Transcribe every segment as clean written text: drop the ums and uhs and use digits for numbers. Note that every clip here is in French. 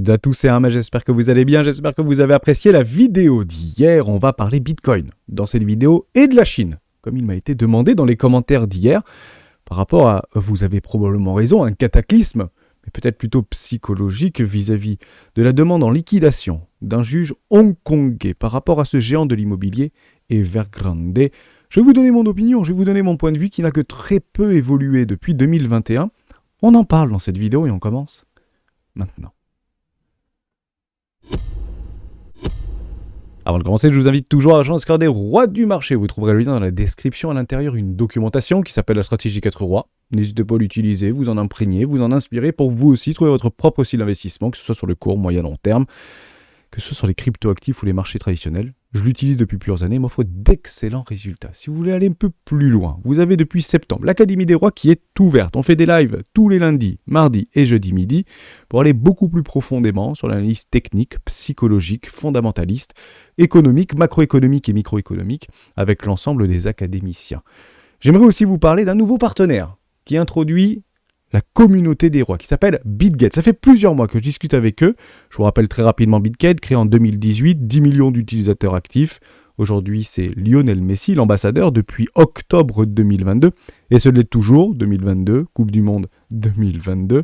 toutes et à tous, c'est Ahmed, j'espère que vous allez bien, j'espère que vous avez apprécié la vidéo d'hier. On va parler Bitcoin dans cette vidéo et de la Chine, comme il m'a été demandé dans les commentaires d'hier. Par rapport à, vous avez probablement raison, un cataclysme, mais peut-être plutôt psychologique vis-à-vis de la demande en liquidation d'un juge hongkongais par rapport à ce géant de l'immobilier Evergrande. Je vais vous donner mon opinion, je vais vous donner mon point de vue qui n'a que très peu évolué depuis 2021. On en parle dans cette vidéo et on commence maintenant. Avant de commencer, je vous invite toujours à rejoindre des rois du marché. Vous trouverez le lien dans la description, à l'intérieur une documentation qui s'appelle la stratégie 4 rois. N'hésitez pas à l'utiliser, vous en imprégner, vous en inspirer pour vous aussi trouver votre propre style d'investissement, que ce soit sur le court, moyen, long terme, que ce soit sur les crypto-actifs ou les marchés traditionnels. Je l'utilise depuis plusieurs années, m'offre d'excellents résultats. Si vous voulez aller un peu plus loin, vous avez depuis septembre l'Académie des Rois qui est ouverte. On fait des lives tous les lundis, mardis et jeudi midi pour aller beaucoup plus profondément sur l'analyse technique, psychologique, fondamentaliste, économique, macroéconomique et microéconomique avec l'ensemble des académiciens. J'aimerais aussi vous parler d'un nouveau partenaire qui introduit la communauté des rois, qui s'appelle BitGet. Ça fait plusieurs mois que je discute avec eux. Je vous rappelle très rapidement BitGet, créé en 2018, 10 millions d'utilisateurs actifs. Aujourd'hui, c'est Lionel Messi, l'ambassadeur, depuis octobre 2022. Et ce l'est toujours, 2022, Coupe du Monde 2022.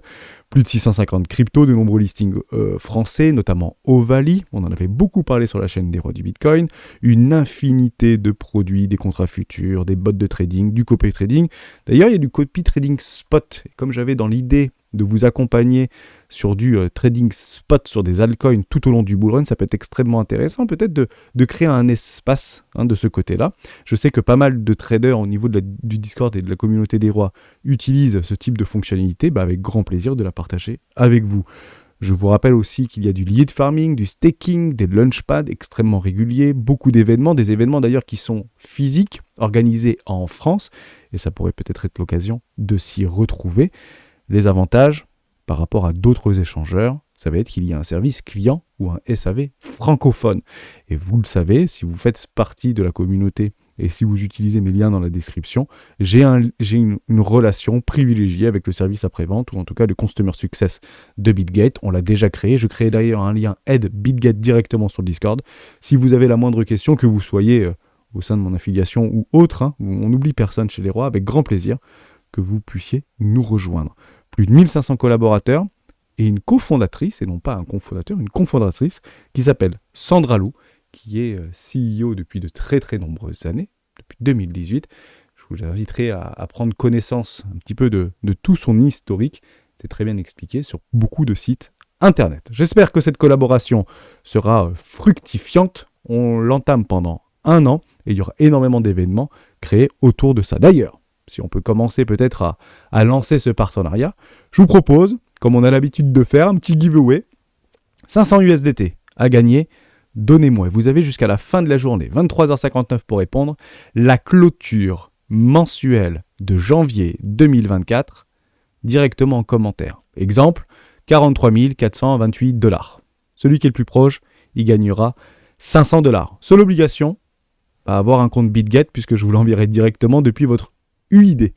Plus de 650 cryptos, de nombreux listings français, notamment Ovaly. On en avait beaucoup parlé sur la chaîne des rois du Bitcoin. Une infinité de produits, des contrats futurs, des bots de trading, du copy trading. D'ailleurs, il y a du copy trading spot. Et comme j'avais dans l'idée de vous accompagner sur du trading spot, sur des altcoins tout au long du bull run, ça peut être extrêmement intéressant peut-être de créer un espace de ce côté-là. Je sais que pas mal de traders au niveau du Discord et de la communauté des rois utilisent ce type de fonctionnalité, avec grand plaisir de la partager avec vous. Je vous rappelle aussi qu'il y a du yield farming, du staking, des launchpads extrêmement réguliers, beaucoup d'événements, des événements d'ailleurs qui sont physiques, organisés en France, et ça pourrait peut-être être l'occasion de s'y retrouver. Les avantages par rapport à d'autres échangeurs, ça va être qu'il y a un service client ou un SAV francophone. Et vous le savez, si vous faites partie de la communauté et si vous utilisez mes liens dans la description, j'ai une relation privilégiée avec le service après-vente ou en tout cas le Customer Success de BitGet. On l'a déjà créé. Je crée d'ailleurs un lien Aide BitGet directement sur le Discord. Si vous avez la moindre question, que vous soyez au sein de mon affiliation ou autre, on n'oublie personne chez les rois, avec grand plaisir que vous puissiez nous rejoindre. Plus de 1500 collaborateurs et une cofondatrice, et non pas un cofondateur, une cofondatrice qui s'appelle Sandra Lou, qui est CEO depuis de très très nombreuses années, depuis 2018. Je vous inviterai à prendre connaissance un petit peu de tout son historique. C'est très bien expliqué sur beaucoup de sites internet. J'espère que cette collaboration sera fructifiante. On l'entame pendant 1 an et il y aura énormément d'événements créés autour de ça. D'ailleurs, si on peut commencer peut-être à lancer ce partenariat, je vous propose, comme on a l'habitude de faire, un petit giveaway. 500 USDT à gagner. Donnez-moi, vous avez jusqu'à la fin de la journée, 23h59 pour répondre, la clôture mensuelle de janvier 2024 directement en commentaire. Exemple, 43 428 $. Celui qui est le plus proche, il gagnera 500 $. Seule obligation, avoir un compte BitGet puisque je vous l'enverrai directement depuis votre UID.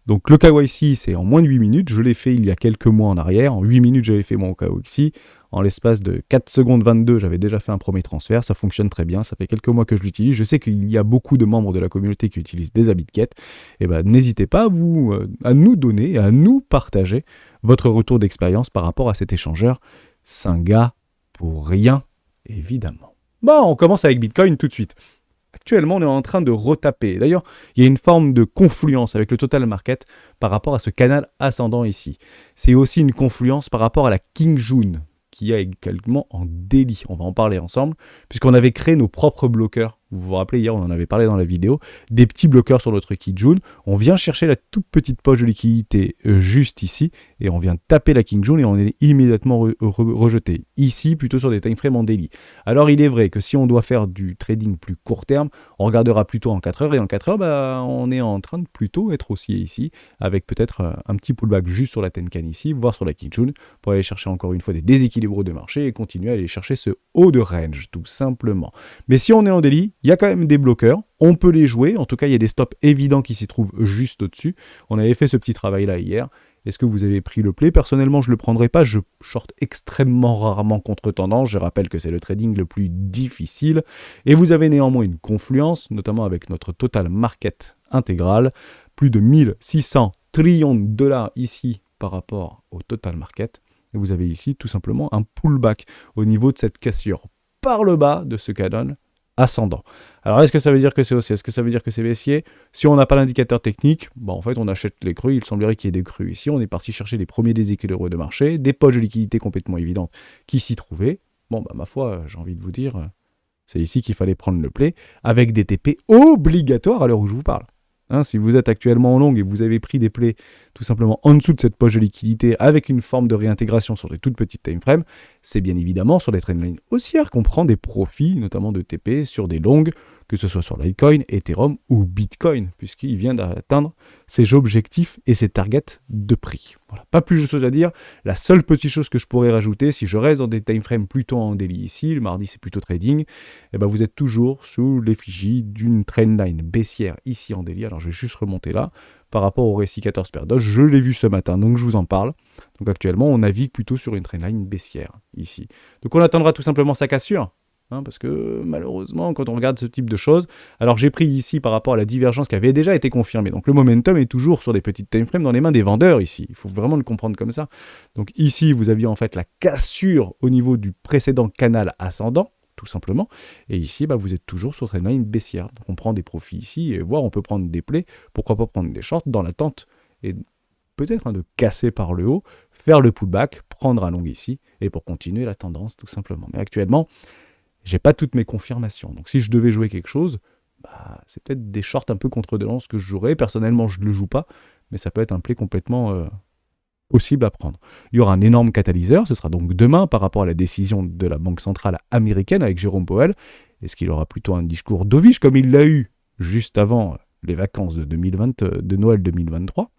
Donc le KYC, c'est en moins de 8 minutes. Je l'ai fait il y a quelques mois en arrière. En 8 minutes, j'avais fait mon KYC. En l'espace de 4 secondes 22, j'avais déjà fait un premier transfert. Ça fonctionne très bien. Ça fait quelques mois que je l'utilise. Je sais qu'il y a beaucoup de membres de la communauté qui utilisent déjà BitGet. Et n'hésitez pas à nous donner, à nous partager votre retour d'expérience par rapport à cet échangeur. C'est un gars pour rien, évidemment. On commence avec Bitcoin tout de suite. Actuellement, on est en train de retaper. D'ailleurs, il y a une forme de confluence avec le total market par rapport à ce canal ascendant ici. C'est aussi une confluence par rapport à la King June, qui est également en daily. On va en parler ensemble, puisqu'on avait créé nos propres bloqueurs. Vous vous rappelez, hier, on en avait parlé dans la vidéo, des petits bloqueurs sur notre King June. On vient chercher la toute petite poche de liquidité juste ici, et on vient taper la King June et on est immédiatement rejeté. Ici, plutôt sur des time frames en daily. Alors, il est vrai que si on doit faire du trading plus court terme, on regardera plutôt en 4 heures, et en 4 heures, on est en train de plutôt être haussier ici, avec peut-être un petit pullback juste sur la Tenkan ici, voire sur la King June, pour aller chercher encore une fois des déséquilibres de marché et continuer à aller chercher ce haut de range, tout simplement. Mais si on est en daily, il y a quand même des bloqueurs, on peut les jouer, en tout cas il y a des stops évidents qui s'y trouvent juste au-dessus. On avait fait ce petit travail là hier, Est-ce que vous avez pris le play? Personnellement, je ne le prendrai pas. Je short extrêmement rarement contre tendance. Je rappelle que c'est le trading le plus difficile. Et vous avez néanmoins une confluence, notamment avec notre total market intégral. Plus de 1600 trillions de dollars ici par rapport au total market. Et vous avez ici tout simplement un pullback au niveau de cette cassure par le bas de ce canon ascendant. Alors, est-ce que ça veut dire que c'est haussier? Est-ce que ça veut dire que c'est baissier? Si on n'a pas l'indicateur technique, en fait, on achète les creux. Il semblerait qu'il y ait des creux ici. On est parti chercher les premiers déséquilibres de marché, des poches de liquidité complètement évidentes qui s'y trouvaient. Ma foi, j'ai envie de vous dire, c'est ici qu'il fallait prendre le play, avec des TP obligatoires à l'heure où je vous parle. Si vous êtes actuellement en longue et vous avez pris des plays tout simplement en dessous de cette poche de liquidité avec une forme de réintégration sur des toutes petites time frames, c'est bien évidemment sur les trendlines haussières qu'on prend des profits, notamment de TP, sur des longues, que ce soit sur Litecoin, Ethereum ou Bitcoin, puisqu'il vient d'atteindre ses objectifs et ses targets de prix. Voilà, pas plus de choses à dire. La seule petite chose que je pourrais rajouter, si je reste dans des time frames plutôt en daily ici, le mardi c'est plutôt trading, vous êtes toujours sous l'effigie d'une trendline baissière ici en daily. Alors je vais juste remonter là, par rapport au récit 14 paires d'os, je l'ai vu ce matin, donc je vous en parle. Donc actuellement, on navigue plutôt sur une trendline baissière ici. Donc on attendra tout simplement sa cassure. Parce que malheureusement, quand on regarde ce type de choses, alors j'ai pris ici par rapport à la divergence qui avait déjà été confirmée. Donc le momentum est toujours sur des petites time frames dans les mains des vendeurs ici. Il faut vraiment le comprendre comme ça. Donc ici, vous aviez en fait la cassure au niveau du précédent canal ascendant, tout simplement. Et ici, vous êtes toujours sur trendline baissière. Donc on prend des profits ici, et voire on peut prendre des plays, pourquoi pas prendre des shorts dans l'attente, et peut-être de casser par le haut, faire le pullback, prendre un long ici, et pour continuer la tendance tout simplement. Mais actuellement, j'ai pas toutes mes confirmations. Donc si je devais jouer quelque chose, c'est peut-être des shorts un peu contre de lance que je jouerais. Personnellement, je ne le joue pas, mais ça peut être un play complètement possible à prendre. Il y aura un énorme catalyseur, ce sera donc demain par rapport à la décision de la Banque centrale américaine avec Jérôme Powell. Est-ce qu'il aura plutôt un discours dovish comme il l'a eu juste avant les vacances de Noël 2023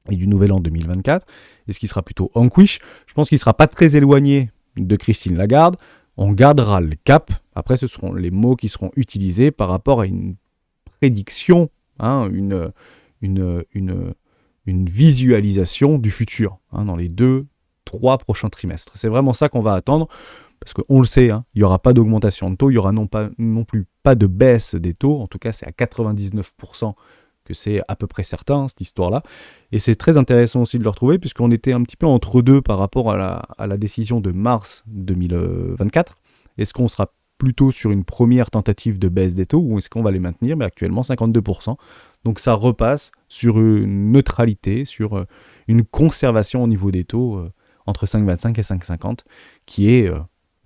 et du Nouvel An 2024? Est-ce qu'il sera plutôt hawkish? Je pense qu'il ne sera pas très éloigné de Christine Lagarde. On gardera le cap. Après, ce seront les mots qui seront utilisés par rapport à une prédiction, une visualisation du futur dans les 2-3 prochains trimestres. C'est vraiment ça qu'on va attendre, parce qu'on le sait, il n'y aura pas d'augmentation de taux, il n'y aura non plus pas de baisse des taux. En tout cas, c'est à 99% que c'est à peu près certain, cette histoire-là. Et c'est très intéressant aussi de le retrouver, puisqu'on était un petit peu entre deux par rapport à la décision de mars 2024. Est-ce qu'on sera plutôt sur une première tentative de baisse des taux, ou est-ce qu'on va les maintenir? Mais actuellement, 52%. Donc ça repasse sur une neutralité, sur une conservation au niveau des taux entre 5,25 et 5,50, qui est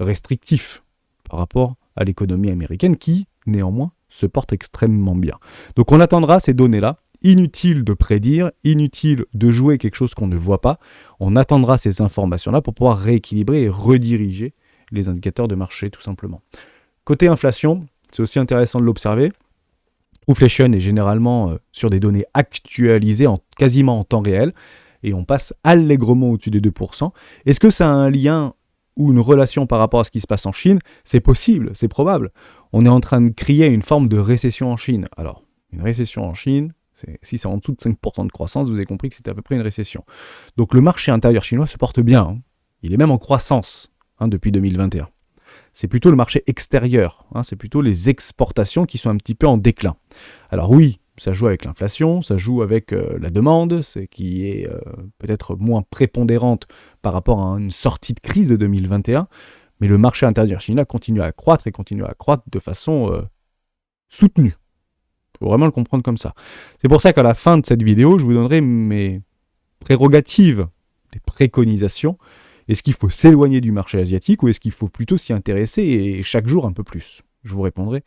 restrictif par rapport à l'économie américaine, qui, néanmoins, se porte extrêmement bien. Donc on attendra ces données-là. Inutile de prédire, inutile de jouer quelque chose qu'on ne voit pas. On attendra ces informations-là pour pouvoir rééquilibrer et rediriger les indicateurs de marché, tout simplement. Côté inflation, c'est aussi intéressant de l'observer. Inflation est généralement sur des données actualisées quasiment en temps réel, et on passe allègrement au-dessus des 2%. Est-ce que ça a un lien ou une relation par rapport à ce qui se passe en Chine? C'est possible, c'est probable. On est en train de crier une forme de récession en Chine. Alors, une récession en Chine, si c'est en dessous de 5% de croissance, vous avez compris que c'était à peu près une récession. Donc le marché intérieur chinois se porte bien. Il est même en croissance depuis 2021. C'est plutôt le marché extérieur, c'est plutôt les exportations qui sont un petit peu en déclin. Alors oui, ça joue avec l'inflation, ça joue avec la demande, qui est peut-être moins prépondérante par rapport à une sortie de crise de 2021, mais le marché intérieur chinois continue à croître et continue à croître de façon soutenue. Il faut vraiment le comprendre comme ça. C'est pour ça qu'à la fin de cette vidéo, je vous donnerai mes prérogatives, des préconisations. Est-ce qu'il faut s'éloigner du marché asiatique ou est-ce qu'il faut plutôt s'y intéresser et chaque jour un peu plus? Je vous répondrai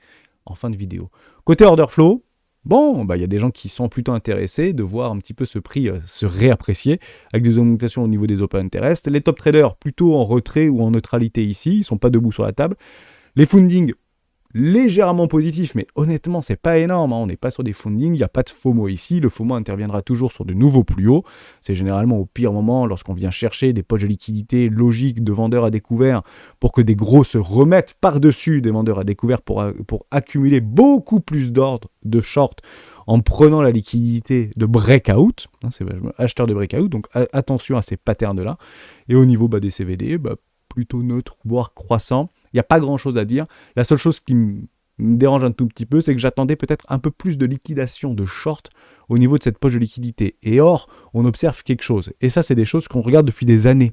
en fin de vidéo. Côté order flow, y a des gens qui sont plutôt intéressés de voir un petit peu ce prix se réapprécier avec des augmentations au niveau des open interest. Les top traders plutôt en retrait ou en neutralité ici, ils ne sont pas debout sur la table. Les fundings légèrement positifs, mais honnêtement, c'est pas énorme. On n'est pas sur des fundings, il n'y a pas de FOMO ici. Le FOMO interviendra toujours sur de nouveaux plus hauts. C'est généralement au pire moment lorsqu'on vient chercher des poches de liquidité logiques de vendeurs à découvert pour que des gros se remettent par-dessus des vendeurs à découvert pour accumuler beaucoup plus d'ordres de short en prenant la liquidité de breakout, c'est acheteur de breakout, donc attention à ces patterns-là. Et au niveau des CVD, plutôt neutre, voire croissant. Il n'y a pas grand-chose à dire. La seule chose qui me dérange un tout petit peu, c'est que j'attendais peut-être un peu plus de liquidation, de short au niveau de cette poche de liquidité. Et or, on observe quelque chose. Et ça, c'est des choses qu'on regarde depuis des années.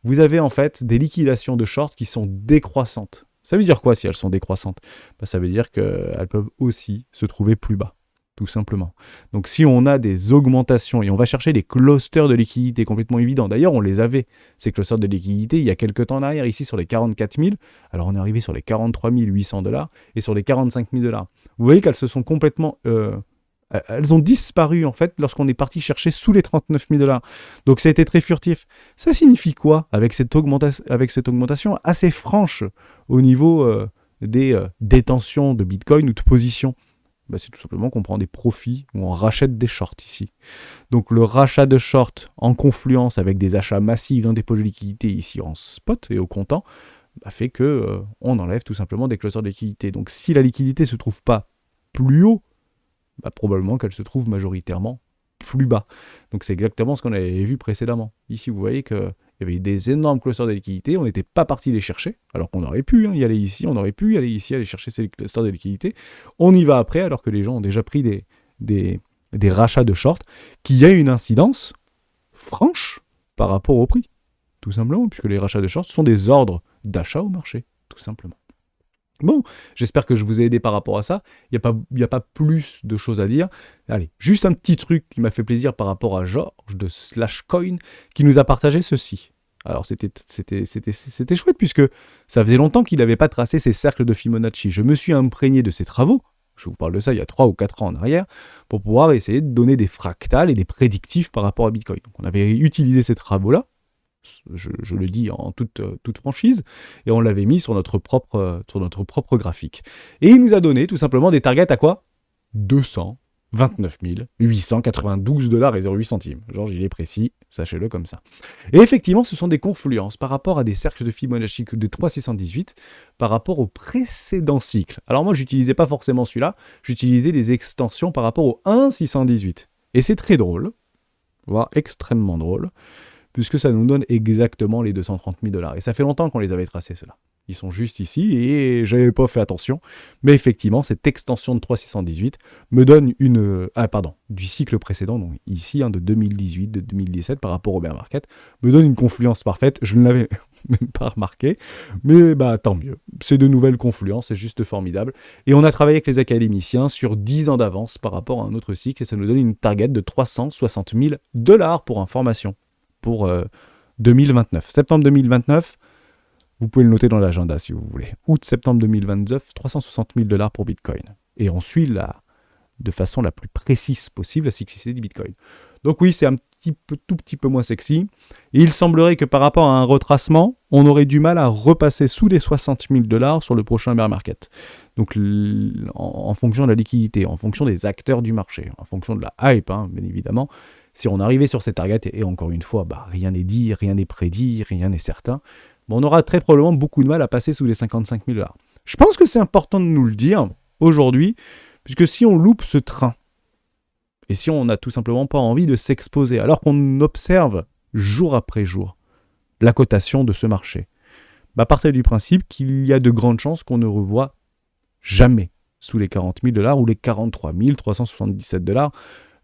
Vous avez en fait des liquidations de short qui sont décroissantes. Ça veut dire quoi si elles sont décroissantes ? Ça veut dire qu'elles peuvent aussi se trouver plus bas, tout simplement. Donc si on a des augmentations et on va chercher des clusters de liquidité complètement évidents, d'ailleurs on les avait, ces clusters de liquidité, il y a quelques temps en arrière, ici sur les 44 000, alors on est arrivé sur les 43 800 $ et sur les 45 000 $. Vous voyez qu'elles se sont complètement... elles ont disparu en fait lorsqu'on est parti chercher sous les 39 000 $. Donc ça a été très furtif. Ça signifie quoi avec cette augmentation assez franche au niveau des détentions de Bitcoin ou de positions ? C'est tout simplement qu'on prend des profits ou on rachète des shorts ici. Donc le rachat de shorts en confluence avec des achats massifs dans des poches de liquidité ici en spot et au comptant fait que on enlève tout simplement des clusters de liquidité. Donc si la liquidité ne se trouve pas plus haut, probablement qu'elle se trouve majoritairement plus bas. Donc c'est exactement ce qu'on avait vu précédemment. Ici, vous voyez qu'il y avait des énormes clusters de liquidité, on n'était pas parti les chercher, alors qu'on aurait pu y aller ici, on aurait pu y aller ici, aller chercher ces clusters de liquidité. On y va après, alors que les gens ont déjà pris des rachats de short, qui a une incidence franche par rapport au prix, tout simplement, puisque les rachats de short sont des ordres d'achat au marché, tout simplement. Bon, j'espère que je vous ai aidé par rapport à ça. Il n'y a pas plus de choses à dire. Allez, juste un petit truc qui m'a fait plaisir par rapport à Georges de Slashcoin qui nous a partagé ceci. Alors c'était chouette puisque ça faisait longtemps qu'il n'avait pas tracé ses cercles de Fibonacci. Je me suis imprégné de ses travaux, je vous parle de ça il y a 3 ou 4 ans en arrière, pour pouvoir essayer de donner des fractales et des prédictifs par rapport à Bitcoin. Donc on avait utilisé ces travaux-là, je le dis en toute franchise, et on l'avait mis sur notre propre graphique. Et il nous a donné tout simplement des targets à quoi ? 229 892 $ et 08 centimes. Georges, il est précis, sachez-le comme ça. Et effectivement, ce sont des confluences par rapport à des cercles de Fibonacci de 3,618 par rapport au précédent cycle. Alors moi, j'utilisais pas forcément celui-là, j'utilisais des extensions par rapport au 1,618. Et c'est très drôle, voire extrêmement drôle, puisque ça nous donne exactement les 230 000 $. Et ça fait longtemps qu'on les avait tracés, ceux-là. Ils sont juste ici, et j'avais pas fait attention. Mais effectivement, cette extension de 3,618 me donne du cycle précédent, donc ici, de 2018, de 2017, par rapport au bear market, me donne une confluence parfaite. Je ne l'avais même pas remarqué, mais tant mieux. C'est de nouvelles confluences, c'est juste formidable. Et on a travaillé avec les académiciens sur 10 ans d'avance par rapport à un autre cycle, et ça nous donne une target de 360 000 $ pour information. Pour 2029. Septembre 2029, vous pouvez le noter dans l'agenda si vous voulez. Août-septembre 2029, 360 000 $ pour Bitcoin. Et on suit de façon la plus précise possible la cyclicité du Bitcoin. Donc oui, c'est tout petit peu moins sexy. Et il semblerait que par rapport à un retracement, on aurait du mal à repasser sous les 60 000 $ sur le prochain bear market. Donc en fonction de la liquidité, en fonction des acteurs du marché, en fonction de la hype, bien évidemment. Si on arrivait sur ces targets, et encore une fois, rien n'est dit, rien n'est prédit, rien n'est certain, on aura très probablement beaucoup de mal à passer sous les 55 000 $. Je pense que c'est important de nous le dire aujourd'hui, puisque si on loupe ce train, et si on n'a tout simplement pas envie de s'exposer, alors qu'on observe jour après jour la cotation de ce marché, partez du principe qu'il y a de grandes chances qu'on ne revoie jamais sous les 40 000 $ ou les 43 377 $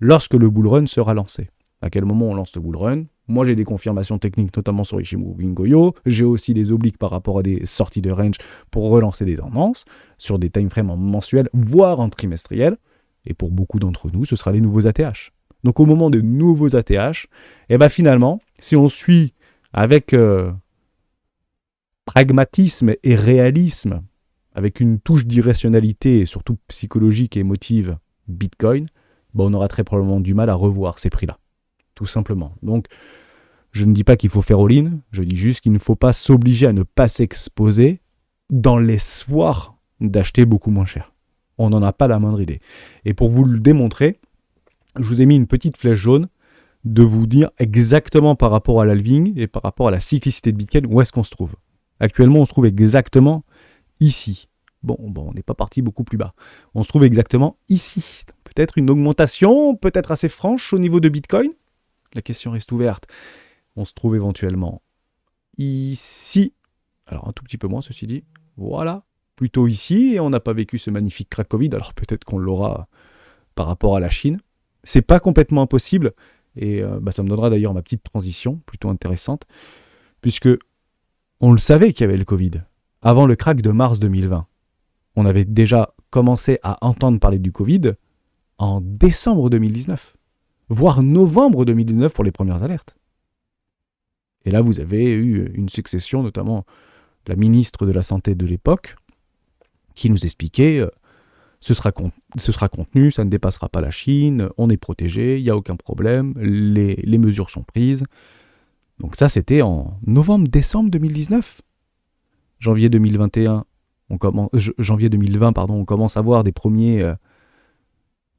lorsque le bull run sera lancé. À quel moment on lance le bull run ? Moi, j'ai des confirmations techniques, notamment sur Ichimoku Goyo. J'ai aussi des obliques par rapport à des sorties de range pour relancer des tendances sur des timeframes en mensuel, voire en trimestriel. Et pour beaucoup d'entre nous, ce sera les nouveaux ATH. Donc, au moment des nouveaux ATH, finalement, si on suit avec pragmatisme et réalisme, avec une touche d'irrationalité, et surtout psychologique et émotive, Bitcoin, on aura très probablement du mal à revoir ces prix-là, tout simplement. Donc, je ne dis pas qu'il faut faire all-in, je dis juste qu'il ne faut pas s'obliger à ne pas s'exposer dans l'espoir d'acheter beaucoup moins cher. On n'en a pas la moindre idée. Et pour vous le démontrer, je vous ai mis une petite flèche jaune de vous dire exactement par rapport à l'halving et par rapport à la cyclicité de Bitcoin, où est-ce qu'on se trouve. Actuellement, on se trouve exactement ici. Bon, on n'est pas parti beaucoup plus bas. On se trouve exactement ici. peut-être une augmentation, peut-être assez franche au niveau de Bitcoin? La question reste ouverte. On se trouve éventuellement ici. Alors un tout petit peu moins, ceci dit. Voilà. Plutôt ici, et on n'a pas vécu ce magnifique crack Covid, alors peut-être qu'on l'aura par rapport à la Chine. C'est pas complètement impossible, et ça me donnera d'ailleurs ma petite transition, plutôt intéressante, puisque on le savait qu'il y avait le Covid. Avant le crack de mars 2020, on avait déjà commencé à entendre parler du Covid en décembre 2019, voire novembre 2019 pour les premières alertes. Et là, vous avez eu une succession, notamment la ministre de la Santé de l'époque, qui nous expliquait ce sera contenu, ça ne dépassera pas la Chine, on est protégé, il n'y a aucun problème, les mesures sont prises. Donc ça, c'était en novembre-décembre 2019. Janvier 2020, on commence à voir des premiers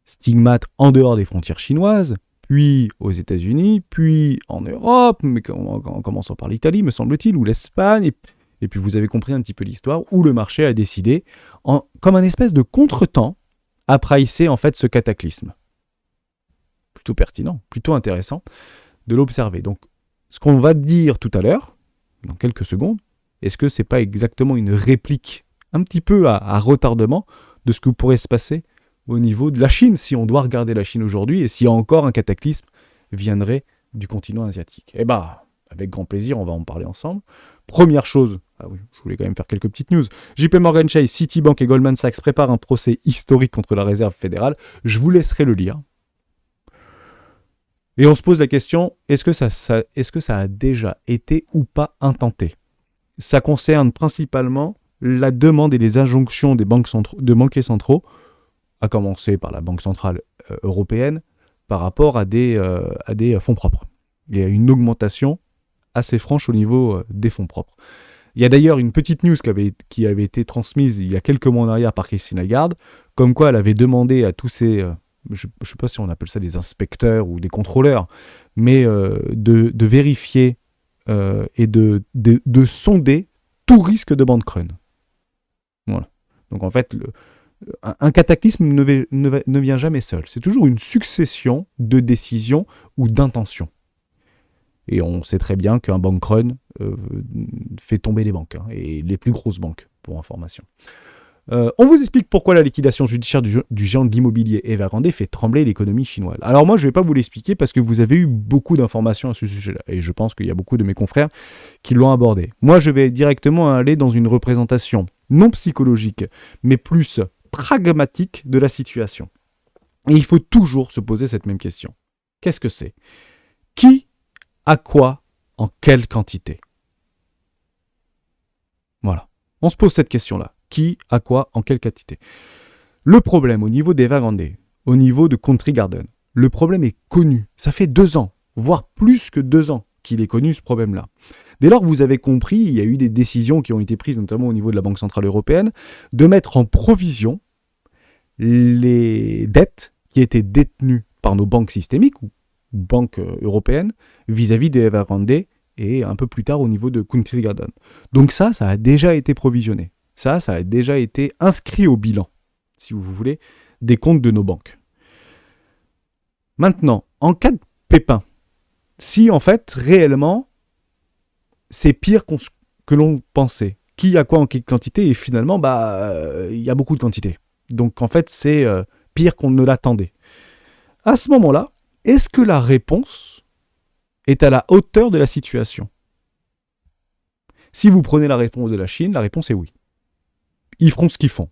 stigmates en dehors des frontières chinoises, puis aux États-Unis, puis en Europe, mais en commençant par l'Italie, me semble-t-il, ou l'Espagne. Et puis vous avez compris un petit peu l'histoire, où le marché a décidé, comme un espèce de contretemps, à pricer en fait ce cataclysme. Plutôt pertinent, plutôt intéressant de l'observer. Donc, ce qu'on va dire tout à l'heure, dans quelques secondes, est-ce que c'est pas exactement une réplique, un petit peu à retardement, de ce que pourrait se passer au niveau de la Chine, si on doit regarder la Chine aujourd'hui, et si encore un cataclysme viendrait du continent asiatique? Eh bien, avec grand plaisir, on va en parler ensemble. Première chose, je voulais quand même faire quelques petites news. JP Morgan Chase, Citibank et Goldman Sachs préparent un procès historique contre la Réserve fédérale. Je vous laisserai le lire. Et on se pose la question, est-ce que ça a déjà été ou pas intenté? Ça concerne principalement la demande et les injonctions des banquiers centraux, à commencer par la Banque centrale européenne, par rapport à des fonds propres. Il y a une augmentation assez franche au niveau des fonds propres. Il y a d'ailleurs une petite news qui avait été transmise il y a quelques mois en arrière par Christine Lagarde, comme quoi elle avait demandé à tous ces, je ne sais pas si on appelle ça des inspecteurs ou des contrôleurs, mais de vérifier et de sonder tout risque de bank run. Voilà. Donc en fait, un cataclysme ne vient jamais seul. C'est toujours une succession de décisions ou d'intentions. Et on sait très bien qu'un bank run fait tomber les banques, et les plus grosses banques, pour information. On vous explique pourquoi la liquidation judiciaire du géant de l'immobilier Evergrande fait trembler l'économie chinoise. Alors moi, je ne vais pas vous l'expliquer parce que vous avez eu beaucoup d'informations à ce sujet-là. Et je pense qu'il y a beaucoup de mes confrères qui l'ont abordé. Moi, je vais directement aller dans une représentation non psychologique, mais plus pragmatique de la situation. Et il faut toujours se poser cette même question. Qu'est-ce que c'est? Qui a quoi en quelle quantité? Voilà. On se pose cette question-là. Qui a quoi en quelle quantité? Le problème au niveau d'Evergrande, au niveau de Country Garden, le problème est connu. Ça fait 2 ans, voire plus que 2 ans qu'il est connu ce problème-là. Dès lors que vous avez compris, il y a eu des décisions qui ont été prises, notamment au niveau de la Banque Centrale Européenne, de mettre en provision les dettes qui étaient détenues par nos banques systémiques ou banques européennes vis-à-vis de Evergrande et un peu plus tard au niveau de Country Garden. Donc ça a déjà été provisionné. Ça a déjà été inscrit au bilan, si vous voulez, des comptes de nos banques. Maintenant, en cas de pépin, si en fait, réellement, c'est pire que l'on pensait, qui a quoi en quelle quantité, et finalement, il y a beaucoup de quantité. Donc en fait, c'est pire qu'on ne l'attendait. À ce moment-là, est-ce que la réponse est à la hauteur de la situation? Si vous prenez la réponse de la Chine, la réponse est oui. Ils feront ce qu'ils font.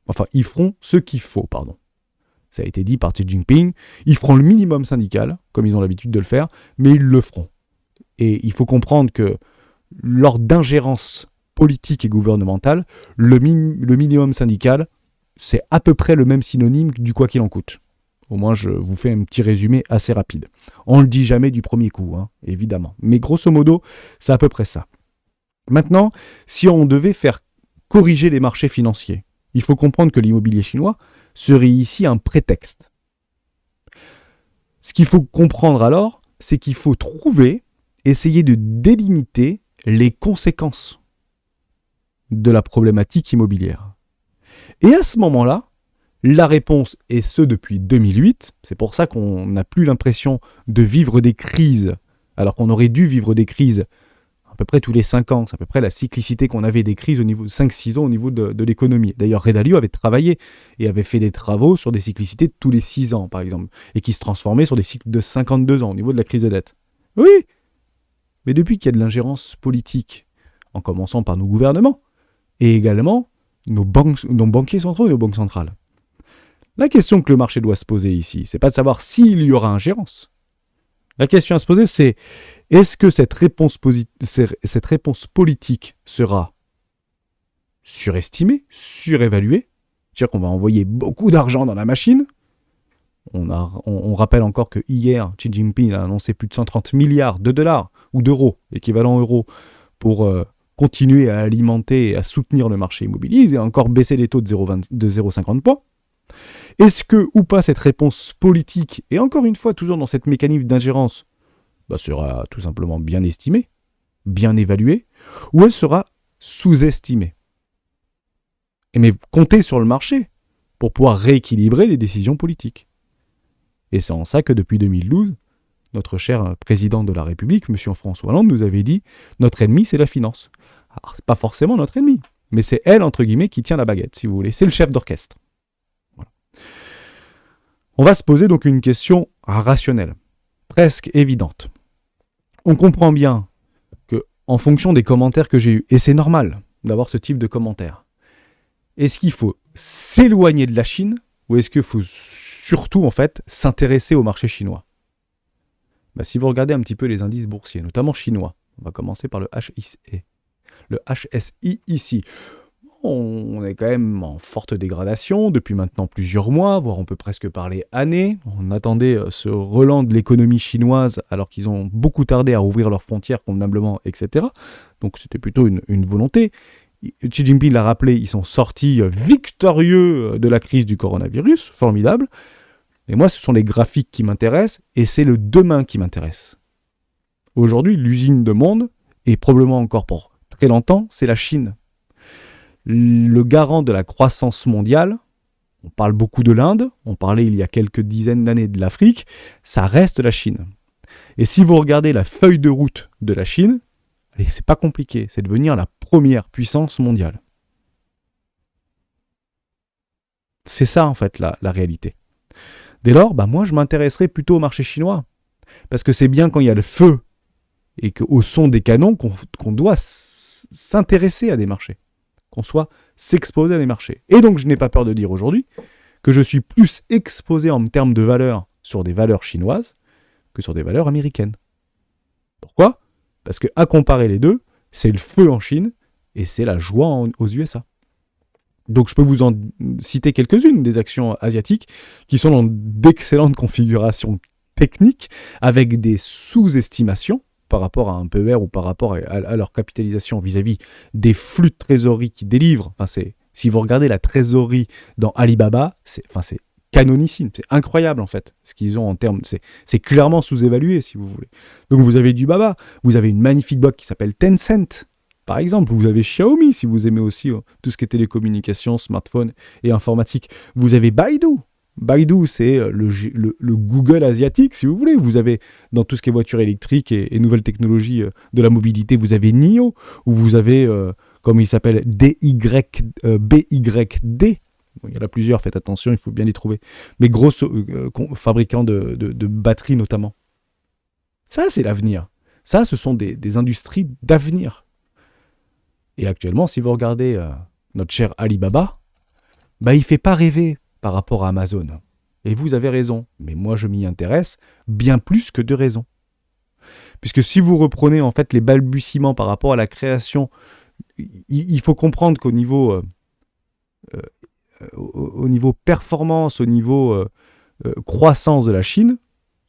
Enfin, ils feront ce qu'il faut, pardon. Ça a été dit par Xi Jinping. Ils feront le minimum syndical, comme ils ont l'habitude de le faire, mais ils le feront. Et il faut comprendre que lors d'ingérence politique et gouvernementale, le minimum syndical, c'est à peu près le même synonyme du quoi qu'il en coûte. Au moins, je vous fais un petit résumé assez rapide. On ne le dit jamais du premier coup, évidemment. Mais grosso modo, c'est à peu près ça. Maintenant, si on devait faire corriger les marchés financiers, il faut comprendre que l'immobilier chinois serait ici un prétexte. Ce qu'il faut comprendre alors, c'est qu'il faut essayer de délimiter les conséquences de la problématique immobilière. Et à ce moment-là, La réponse est ce depuis 2008. C'est pour ça qu'on n'a plus l'impression de vivre des crises, alors qu'on aurait dû vivre des crises à peu près tous les 5 ans. C'est à peu près la cyclicité qu'on avait des crises au niveau de 5-6 ans au niveau de l'économie. D'ailleurs, Ray Dalio avait travaillé et avait fait des travaux sur des cyclicités de tous les 6 ans, par exemple, et qui se transformaient sur des cycles de 52 ans au niveau de la crise de dette. Oui, mais depuis qu'il y a de l'ingérence politique, en commençant par nos gouvernements, et également nos banquiers centraux et nos banques centrales, la question que le marché doit se poser ici, c'est pas de savoir s'il y aura ingérence. La question à se poser, c'est est-ce que cette réponse politique sera surestimée, surévaluée, c'est-à-dire qu'on va envoyer beaucoup d'argent dans la machine. On rappelle encore que hier, Xi Jinping a annoncé plus de 130 milliards de dollars ou d'euros, équivalent euros, pour continuer à alimenter et à soutenir le marché immobilier et encore baisser les taux de 0,50 points. Est-ce que ou pas cette réponse politique, et encore une fois toujours dans cette mécanique d'ingérence, sera tout simplement bien estimée, bien évaluée, ou elle sera sous-estimée? Mais comptez sur le marché pour pouvoir rééquilibrer les décisions politiques. Et c'est en ça que depuis 2012, notre cher président de la République, M. François Hollande, nous avait dit « Notre ennemi, c'est la finance ». Alors, c'est pas forcément notre ennemi, mais c'est elle, entre guillemets, qui tient la baguette, si vous voulez. C'est le chef d'orchestre. Voilà. On va se poser donc une question rationnelle, presque évidente. On comprend bien que, en fonction des commentaires que j'ai eus, et c'est normal d'avoir ce type de commentaires, est-ce qu'il faut s'éloigner de la Chine ou est-ce qu'il faut surtout en fait s'intéresser au marché chinois? Si vous regardez un petit peu les indices boursiers, notamment chinois, on va commencer par le HSI ici. On est quand même en forte dégradation depuis maintenant plusieurs mois, voire on peut presque parler années. On attendait ce relan de l'économie chinoise alors qu'ils ont beaucoup tardé à rouvrir leurs frontières convenablement, etc. Donc c'était plutôt une volonté. Xi Jinping l'a rappelé, ils sont sortis victorieux de la crise du coronavirus, formidable. Mais moi, ce sont les graphiques qui m'intéressent et c'est le demain qui m'intéresse. Aujourd'hui, l'usine de monde, et probablement encore pour très longtemps, c'est la Chine. Le garant de la croissance mondiale, on parle beaucoup de l'Inde, on parlait il y a quelques dizaines d'années de l'Afrique, ça reste la Chine. Et si vous regardez la feuille de route de la Chine, allez, c'est pas compliqué, c'est devenir la première puissance mondiale. C'est ça en fait la réalité. Dès lors, moi je m'intéresserai plutôt au marché chinois. Parce que c'est bien quand il y a le feu et qu'au son des canons qu'on doit s'intéresser à des marchés. Qu'on soit s'exposer à des marchés. Et donc je n'ai pas peur de dire aujourd'hui que je suis plus exposé en termes de valeurs sur des valeurs chinoises que sur des valeurs américaines. Pourquoi ? Parce qu'à comparer les deux, c'est le feu en Chine et c'est la joie aux USA. Donc je peux vous en citer quelques-unes des actions asiatiques qui sont dans d'excellentes configurations techniques avec des sous-estimations par rapport à un PER ou par rapport à leur capitalisation vis-à-vis des flux de trésorerie qu'ils délivrent. Si vous regardez la trésorerie dans Alibaba, c'est canonissime, c'est incroyable en fait ce qu'ils ont en termes, c'est clairement sous-évalué si vous voulez. Donc vous avez du Baba, vous avez une magnifique boîte qui s'appelle Tencent. Par exemple, vous avez Xiaomi, si vous aimez aussi tout ce qui est télécommunications, smartphone et informatique. Vous avez Baidu. Baidu, c'est le Google asiatique, si vous voulez. Vous avez, dans tout ce qui est voiture électrique et nouvelles technologies de la mobilité, vous avez NIO, ou vous avez, comme il s'appelle, BYD. Bon, il y en a plusieurs, faites attention, il faut bien les trouver. Mais gros fabricants de batteries notamment. Ça, c'est l'avenir. Ça, ce sont des industries d'avenir. Et actuellement, si vous regardez notre cher Alibaba, il ne fait pas rêver par rapport à Amazon. Et vous avez raison, mais moi je m'y intéresse bien plus que de raison. Puisque si vous reprenez en fait les balbutiements par rapport à la création, il faut comprendre qu'au niveau, au niveau performance, au niveau croissance de la Chine,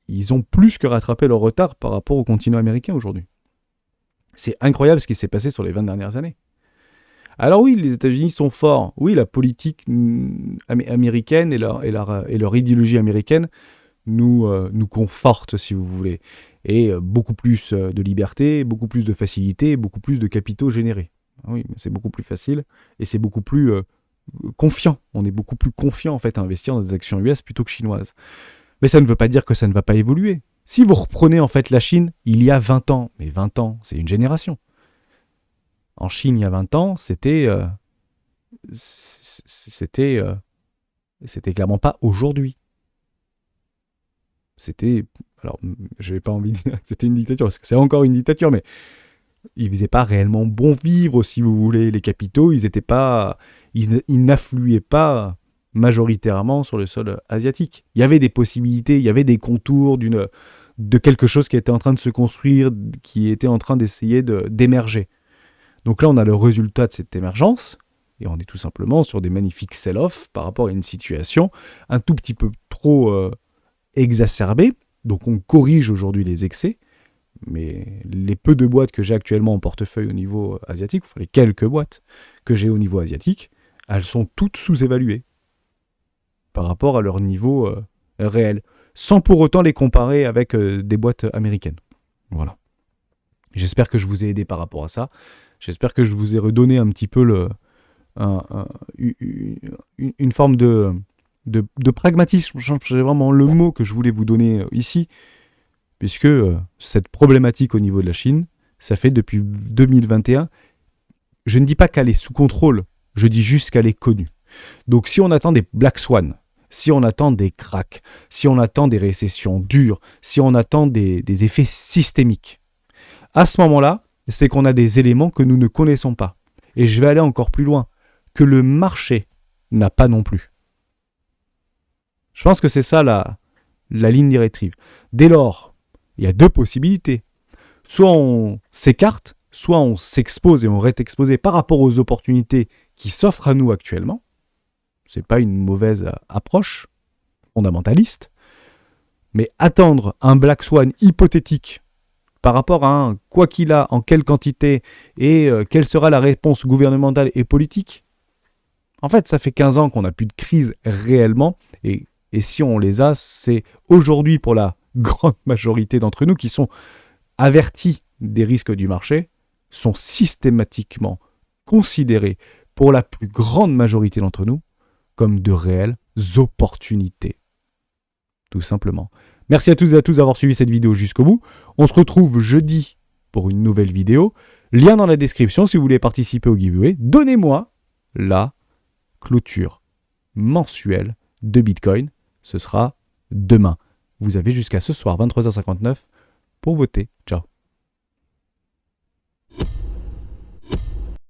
ils ont plus que rattrapé leur retard par rapport au continent américain aujourd'hui. C'est incroyable ce qui s'est passé sur les 20 dernières années. Alors oui, les États-Unis sont forts. Oui, la politique américaine et leur idéologie américaine nous confortent, si vous voulez. Et beaucoup plus de liberté, beaucoup plus de facilité, beaucoup plus de capitaux générés. Oui, mais c'est beaucoup plus facile et c'est beaucoup plus confiant. On est beaucoup plus confiant en fait à investir dans des actions US plutôt que chinoises. Mais ça ne veut pas dire que ça ne va pas évoluer. Si vous reprenez en fait la Chine il y a 20 ans, mais 20 ans, c'est une génération. En Chine, il y a 20 ans, c'était clairement pas aujourd'hui. C'était, alors, je n'ai pas envie de dire que c'était une dictature, parce que c'est encore une dictature, mais il faisait pas réellement bon vivre, si vous voulez. Les capitaux, ils n'affluaient pas majoritairement sur le sol asiatique. Il y avait des possibilités, il y avait des contours de quelque chose qui était en train de se construire, qui était en train d'essayer d'émerger. Donc là, on a le résultat de cette émergence, et on est tout simplement sur des magnifiques sell-off par rapport à une situation un tout petit peu trop exacerbée. Donc on corrige aujourd'hui les excès, mais les peu de boîtes que j'ai actuellement en portefeuille au niveau asiatique, enfin les quelques boîtes que j'ai au niveau asiatique, elles sont toutes sous-évaluées par rapport à leur niveau réel, sans pour autant les comparer avec des boîtes américaines. Voilà. J'espère que je vous ai aidé par rapport à ça. J'espère que je vous ai redonné un petit peu une forme de pragmatisme. C'est vraiment le mot que je voulais vous donner ici, puisque cette problématique au niveau de la Chine, ça fait depuis 2021, je ne dis pas qu'elle est sous contrôle, je dis juste qu'elle est connue. Donc si on attend des Black Swan, si on attend des cracks, si on attend des récessions dures, si on attend des effets systémiques, à ce moment-là, c'est qu'on a des éléments que nous ne connaissons pas. Et je vais aller encore plus loin, que le marché n'a pas non plus. Je pense que c'est ça la ligne directive. Dès lors, il y a deux possibilités. Soit on s'écarte, soit on s'expose et on reste exposé par rapport aux opportunités qui s'offrent à nous actuellement. C'est pas une mauvaise approche fondamentaliste. Mais attendre un Black Swan hypothétique par rapport à un quoi qu'il a, en quelle quantité, et quelle sera la réponse gouvernementale et politique. En fait, ça fait 15 ans qu'on n'a plus de crise réellement, et si on les a, c'est aujourd'hui pour la grande majorité d'entre nous qui sont avertis des risques du marché, sont systématiquement considérés pour la plus grande majorité d'entre nous comme de réelles opportunités. Tout simplement. Merci à tous et à tous d'avoir suivi cette vidéo jusqu'au bout. On se retrouve jeudi pour une nouvelle vidéo. Lien dans la description si vous voulez participer au giveaway. Donnez-moi la clôture mensuelle de Bitcoin. Ce sera demain. Vous avez jusqu'à ce soir 23h59 pour voter. Ciao.